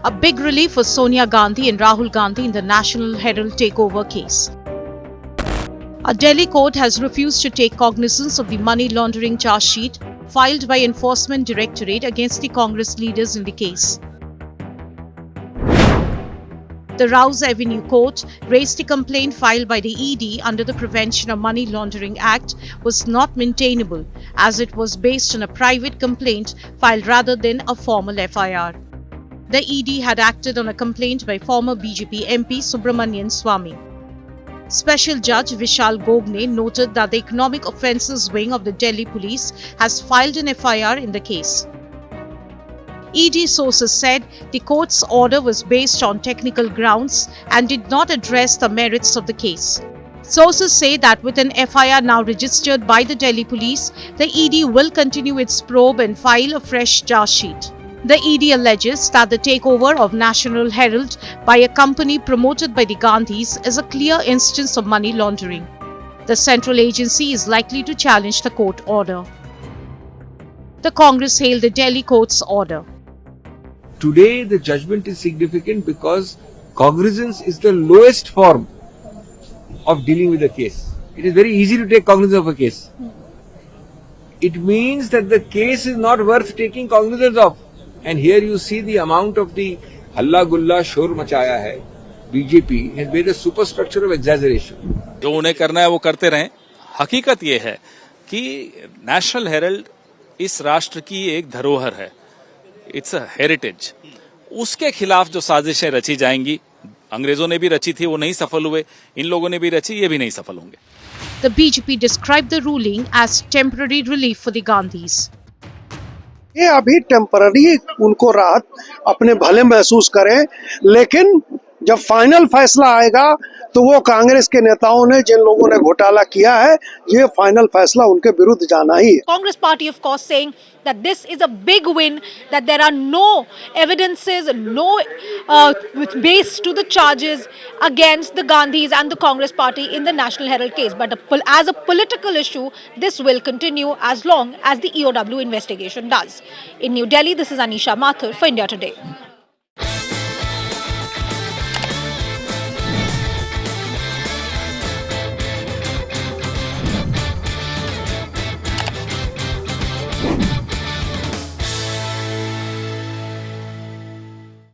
A big relief for Sonia Gandhi and Rahul Gandhi in the National Herald takeover case. A Delhi court has refused to take cognizance of the money laundering charge sheet filed by Enforcement Directorate against the Congress leaders in the case. The Rouse Avenue Court raised the complaint filed by the ED under the Prevention of Money Laundering Act was not maintainable as it was based on a private complaint filed rather than a formal FIR. The ED had acted on a complaint by former BJP MP Subramanian Swamy. Special Judge Vishal Gogne noted that the Economic Offences Wing of the Delhi Police has filed an FIR in the case. ED sources said the court's order was based on technical grounds and did not address the merits of the case. Sources say that with an FIR now registered by the Delhi Police, the ED will continue its probe and file a fresh charge sheet. The ED alleges that the takeover of National Herald by a company promoted by the Gandhis is a clear instance of money laundering. The central agency is likely to challenge the court order. The Congress hailed the Delhi court's order. Today the judgment is significant because cognizance is the lowest form of dealing with the case. It is very easy to take cognizance of a case. It means that the case is not worth taking cognizance of. And here you see the amount of the halla gulla shor machaya hai. BJP has made a superstructure of exaggeration. जो उन्हें करना है वो करते रहें। हकीकत ये है कि नेशनल हेरल्ड इस राष्ट्र की एक धरोहर है, इट्स अ हेरिटेज। उसके खिलाफ जो साजिशें रची जाएंगी, अंग्रेजों ने भी रची थी, वो नहीं सफल हुए, इन लोगों ने भी रची, ये भी नहीं सफल होंगे। The BJP described the ruling as temporary relief for the Gandhis. ये अभी टेम्पररी उनको राहत अपने भले महसूस करें, लेकिन जब फाइनल फैसला आएगा तो वो कांग्रेस के नेताओं ने जिन लोगों ने घोटाला किया है, ये फाइनल फैसला उनके विरुद्ध जाना ही है। Congress party of course saying that this is a big win, that there are no evidences, no base to the charges against the Gandhis and the Congress party in the National Herald case. But as a political issue, this will continue as long as the EOW investigation does. In New Delhi, this is Anisha Mathur for India Today.